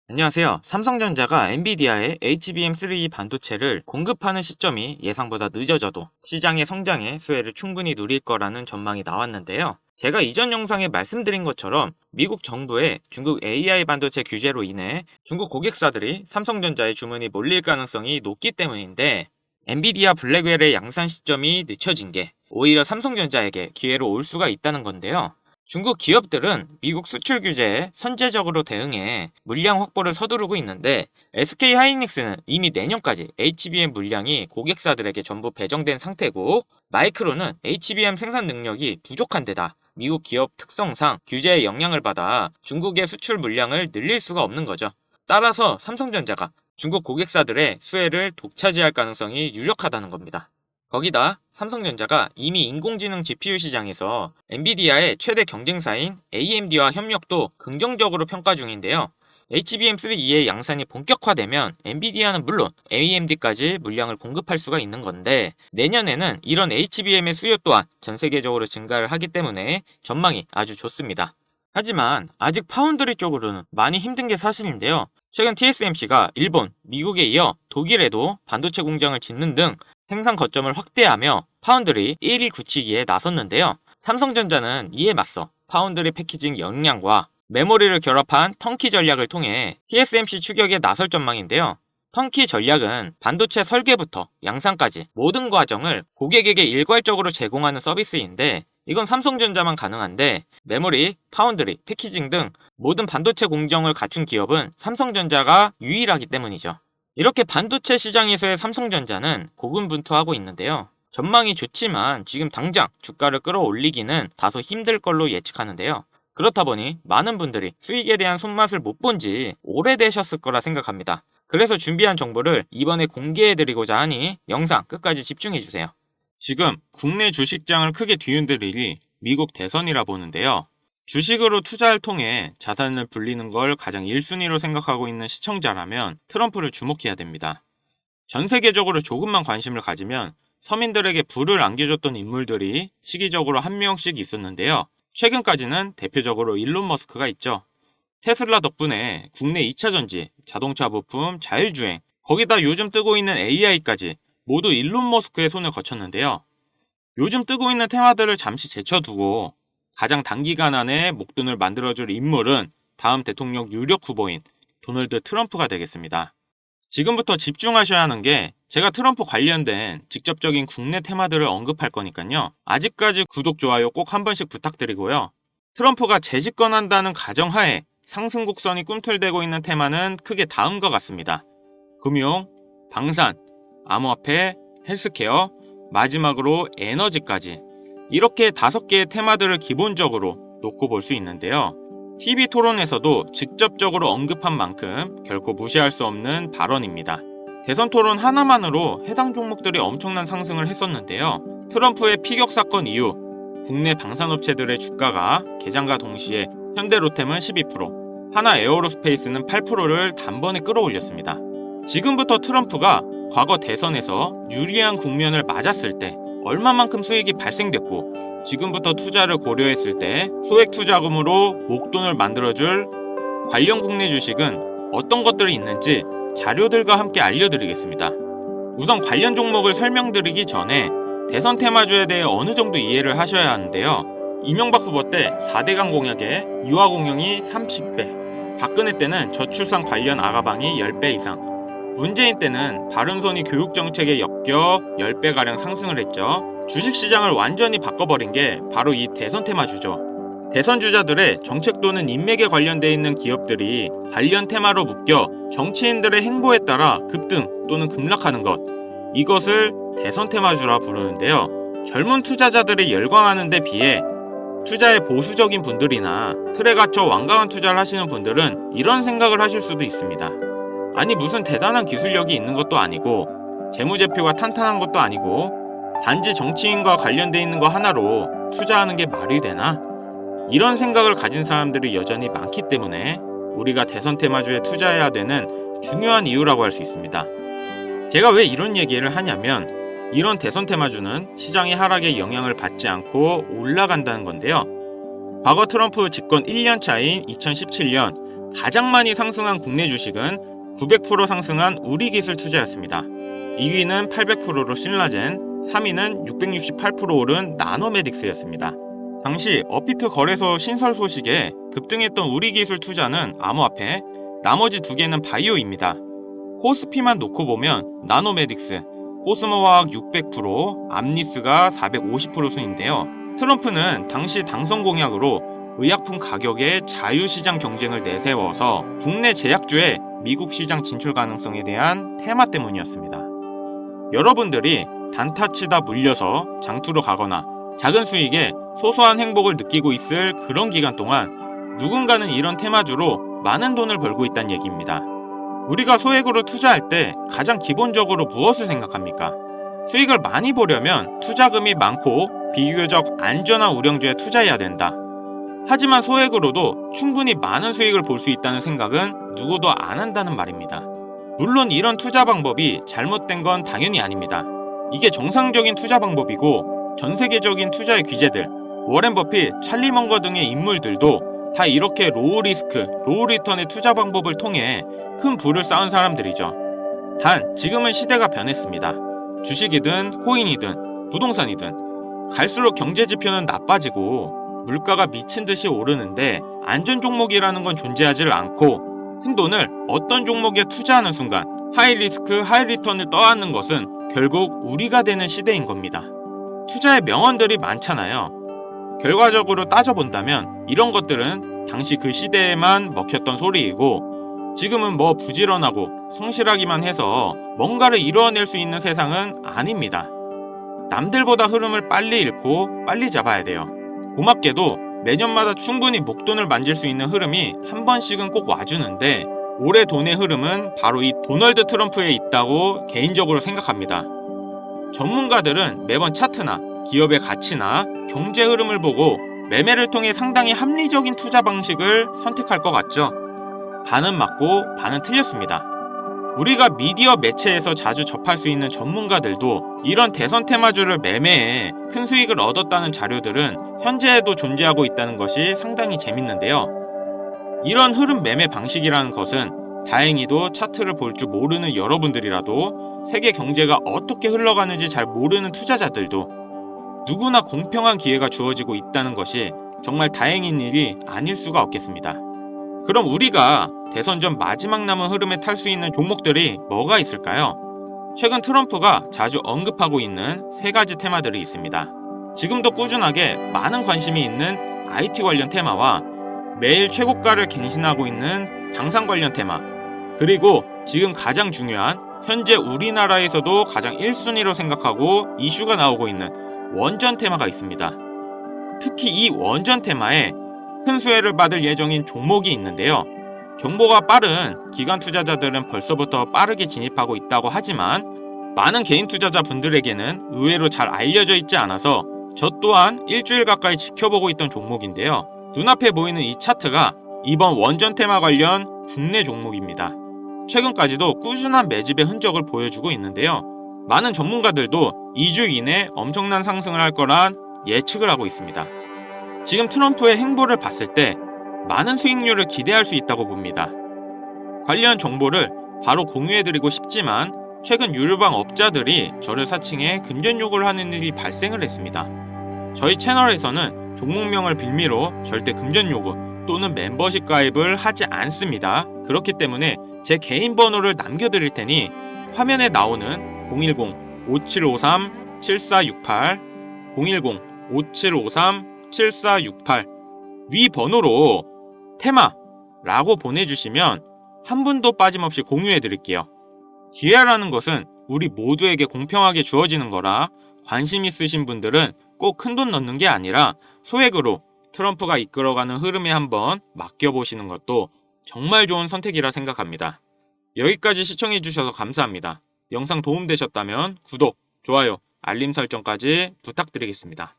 안녕하세요. 삼성전자가 엔비디아의 HBM3 반도체를 공급하는 시점이 예상보다 늦어져도 시장의 성장에 수혜를 충분히 누릴 거라는 전망이 나왔는데요. 제가 이전 영상에 말씀드린 것처럼 미국 정부의 중국 AI 반도체 규제로 인해 중국 고객사들이 삼성전자의 주문이 몰릴 가능성이 높기 때문인데, 엔비디아 블랙웰의 양산 시점이 늦춰진 게 오히려 삼성전자에게 기회로 올 수가 있다는 건데요. 중국 기업들은 미국 수출 규제에 선제적으로 대응해 물량 확보를 서두르고 있는데, SK 하이닉스는 이미 내년까지 HBM 물량이 고객사들에게 전부 배정된 상태고, 마이크론은 HBM 생산 능력이 부족한 데다 미국 기업 특성상 규제의 영향을 받아 중국의 수출 물량을 늘릴 수가 없는 거죠. 따라서 삼성전자가 중국 고객사들의 수혜를 독차지할 가능성이 유력하다는 겁니다. 거기다 삼성전자가 이미 인공지능 GPU 시장에서 엔비디아의 최대 경쟁사인 AMD와 협력도 긍정적으로 평가 중인데요. HBM3E의 양산이 본격화되면 엔비디아는 물론 AMD까지 물량을 공급할 수가 있는 건데, 내년에는 이런 HBM의 수요 또한 전 세계적으로 증가를 하기 때문에 전망이 아주 좋습니다. 하지만 아직 파운드리 쪽으로는 많이 힘든 게 사실인데요. 최근 TSMC가 일본, 미국에 이어 독일에도 반도체 공장을 짓는 등 생산 거점을 확대하며 파운드리 1위 굳히기에 나섰는데요. 삼성전자는 이에 맞서 파운드리 패키징 역량과 메모리를 결합한 턴키 전략을 통해 TSMC 추격에 나설 전망인데요. 턴키 전략은 반도체 설계부터 양산까지 모든 과정을 고객에게 일괄적으로 제공하는 서비스인데, 이건 삼성전자만 가능한데 메모리, 파운드리, 패키징 등 모든 반도체 공정을 갖춘 기업은 삼성전자가 유일하기 때문이죠. 이렇게 반도체 시장에서의 삼성전자는 고군분투하고 있는데요. 전망이 좋지만 지금 당장 주가를 끌어올리기는 다소 힘들 걸로 예측하는데요. 그렇다 보니 많은 분들이 수익에 대한 손맛을 못 본 지 오래되셨을 거라 생각합니다. 그래서 준비한 정보를 이번에 공개해드리고자 하니 영상 끝까지 집중해주세요. 지금 국내 주식장을 크게 뒤흔들 일이 미국 대선이라 보는데요. 주식으로 투자를 통해 자산을 불리는 걸 가장 1순위로 생각하고 있는 시청자라면 트럼프를 주목해야 됩니다. 전 세계적으로 조금만 관심을 가지면 서민들에게 부를 안겨줬던 인물들이 시기적으로 한 명씩 있었는데요. 최근까지는 대표적으로 일론 머스크가 있죠. 테슬라 덕분에 국내 2차전지, 자동차 부품, 자율주행, 거기다 요즘 뜨고 있는 AI까지 모두 일론 머스크의 손을 거쳤는데요. 요즘 뜨고 있는 테마들을 잠시 제쳐두고 가장 단기간 안에 목돈을 만들어줄 인물은 다음 대통령 유력 후보인 도널드 트럼프가 되겠습니다. 지금부터 집중하셔야 하는 게, 제가 트럼프 관련된 직접적인 국내 테마들을 언급할 거니까요. 아직까지 구독, 좋아요 꼭 한 번씩 부탁드리고요. 트럼프가 재집권한다는 가정하에 상승 곡선이 꿈틀대고 있는 테마는 크게 다음과 같습니다. 금융, 방산, 암호화폐, 헬스케어, 마지막으로 에너지까지, 이렇게 5개의 테마들을 기본적으로 놓고 볼 수 있는데요. TV 토론에서도 직접적으로 언급한 만큼 결코 무시할 수 없는 발언입니다. 대선 토론 하나만으로 해당 종목들이 엄청난 상승을 했었는데요. 트럼프의 피격 사건 이후 국내 방산업체들의 주가가 개장과 동시에 현대로템은 12%, 하나 에어로스페이스는 8%를 단번에 끌어올렸습니다. 지금부터 트럼프가 과거 대선에서 유리한 국면을 맞았을 때 얼마만큼 수익이 발생됐고, 지금부터 투자를 고려했을 때 소액 투자금으로 목돈을 만들어줄 관련 국내 주식은 어떤 것들이 있는지 자료들과 함께 알려드리겠습니다. 우선 관련 종목을 설명드리기 전에 대선 테마주에 대해 어느 정도 이해를 하셔야 하는데요. 이명박 후보 때 4대강 공약에 유아 공영이 30배, 박근혜 때는 저출산 관련 아가방이 10배 이상, 문재인 때는 바른손이 교육정책에 엮여 10배가량 상승을 했죠. 주식시장을 완전히 바꿔버린 게 바로 이 대선 테마주죠. 대선 주자들의 정책 또는 인맥에 관련돼 있는 기업들이 관련 테마로 묶여 정치인들의 행보에 따라 급등 또는 급락하는 것, 이것을 대선 테마주라 부르는데요. 젊은 투자자들이 열광하는 데 비해 투자에 보수적인 분들이나 틀에 갇혀 완강한 투자를 하시는 분들은 이런 생각을 하실 수도 있습니다. 아니, 무슨 대단한 기술력이 있는 것도 아니고 재무제표가 탄탄한 것도 아니고 단지 정치인과 관련돼 있는 거 하나로 투자하는 게 말이 되나? 이런 생각을 가진 사람들이 여전히 많기 때문에 우리가 대선 테마주에 투자해야 되는 중요한 이유라고 할 수 있습니다. 제가 왜 이런 얘기를 하냐면, 이런 대선 테마주는 시장의 하락에 영향을 받지 않고 올라간다는 건데요. 과거 트럼프 집권 1년 차인 2017년 가장 많이 상승한 국내 주식은 900% 상승한 우리기술 투자였습니다. 2위는 800%로 신라젠, 3위는 668% 오른 나노메딕스였습니다. 당시 업비트 거래소 신설 소식에 급등했던 우리기술 투자는 암호화폐, 나머지 두 개는 바이오입니다. 코스피만 놓고 보면 나노메딕스, 코스모화학 600%, 암리스가 450% 순인데요. 트럼프는 당시 당선 공약으로 의약품 가격의 자유시장 경쟁을 내세워서 국내 제약주의 미국 시장 진출 가능성에 대한 테마 때문이었습니다. 여러분들이 단타치다 물려서 장투로 가거나 작은 수익에 소소한 행복을 느끼고 있을 그런 기간 동안 누군가는 이런 테마주로 많은 돈을 벌고 있다는 얘기입니다. 우리가 소액으로 투자할 때 가장 기본적으로 무엇을 생각합니까? 수익을 많이 보려면 투자금이 많고 비교적 안전한 우량주에 투자해야 된다. 하지만 소액으로도 충분히 많은 수익을 볼 수 있다는 생각은 누구도 안 한다는 말입니다. 물론 이런 투자 방법이 잘못된 건 당연히 아닙니다. 이게 정상적인 투자 방법이고 전 세계적인 투자의 귀재들, 워렌 버핏, 찰리 먼거 등의 인물들도 다 이렇게 로우 리스크, 로우 리턴의 투자 방법을 통해 큰 부를 쌓은 사람들이죠. 단 지금은 시대가 변했습니다. 주식이든 코인이든 부동산이든 갈수록 경제 지표는 나빠지고 물가가 미친 듯이 오르는데 안전 종목이라는 건 존재하지 않고 큰 돈을 어떤 종목에 투자하는 순간 하이 리스크, 하이 리턴을 떠안는 것은 결국 우리가 되는 시대인 겁니다. 투자의 명언들이 많잖아요. 결과적으로 따져본다면 이런 것들은 당시 그 시대에만 먹혔던 소리이고 지금은 뭐 부지런하고 성실하기만 해서 뭔가를 이루어낼 수 있는 세상은 아닙니다. 남들보다 흐름을 빨리 읽고 빨리 잡아야 돼요. 고맙게도 매년마다 충분히 목돈을 만질 수 있는 흐름이 한 번씩은 꼭 와주는데 올해 돈의 흐름은 바로 이 도널드 트럼프에 있다고 개인적으로 생각합니다. 전문가들은 매번 차트나 기업의 가치나 경제 흐름을 보고 매매를 통해 상당히 합리적인 투자 방식을 선택할 것 같죠. 반은 맞고 반은 틀렸습니다. 우리가 미디어 매체에서 자주 접할 수 있는 전문가들도 이런 대선 테마주를 매매해 큰 수익을 얻었다는 자료들은 현재에도 존재하고 있다는 것이 상당히 재밌는데요. 이런 흐름 매매 방식이라는 것은 다행히도 차트를 볼 줄 모르는 여러분들이라도 세계 경제가 어떻게 흘러가는지 잘 모르는 투자자들도 누구나 공평한 기회가 주어지고 있다는 것이 정말 다행인 일이 아닐 수가 없겠습니다. 그럼 우리가 대선 전 마지막 남은 흐름에 탈 수 있는 종목들이 뭐가 있을까요? 최근 트럼프가 자주 언급하고 있는 세 가지 테마들이 있습니다. 지금도 꾸준하게 많은 관심이 있는 IT 관련 테마와 매일 최고가를 갱신하고 있는 당산 관련 테마, 그리고 지금 가장 중요한 현재 우리나라에서도 가장 1순위로 생각하고 이슈가 나오고 있는 원전 테마가 있습니다. 특히 이 원전 테마에 큰 수혜를 받을 예정인 종목이 있는데요. 정보가 빠른 기관 투자자들은 벌써부터 빠르게 진입하고 있다고 하지만 많은 개인 투자자분들에게는 의외로 잘 알려져 있지 않아서 저 또한 일주일 가까이 지켜보고 있던 종목인데요. 눈앞에 보이는 이 차트가 이번 원전 테마 관련 국내 종목입니다. 최근까지도 꾸준한 매집의 흔적을 보여주고 있는데요. 많은 전문가들도 2주 이내 엄청난 상승을 할 거란 예측을 하고 있습니다. 지금 트럼프의 행보를 봤을 때 많은 수익률을 기대할 수 있다고 봅니다. 관련 정보를 바로 공유해드리고 싶지만 최근 유료방 업자들이 저를 사칭해 금전 요구를 하는 일이 발생을 했습니다. 저희 채널에서는 종목명을 빌미로 절대 금전 요구 또는 멤버십 가입을 하지 않습니다. 그렇기 때문에 제 개인 번호를 남겨드릴 테니 화면에 나오는 010-5753-7468 010-5753-7468 위 번호로 테마라고 보내주시면 한 분도 빠짐없이 공유해드릴게요. 기회라는 것은 우리 모두에게 공평하게 주어지는 거라 관심 있으신 분들은 꼭 큰돈 넣는 게 아니라 소액으로 트럼프가 이끌어가는 흐름에 한번 맡겨보시는 것도 정말 좋은 선택이라 생각합니다. 여기까지 시청해주셔서 감사합니다. 영상 도움되셨다면 구독, 좋아요, 알림 설정까지 부탁드리겠습니다.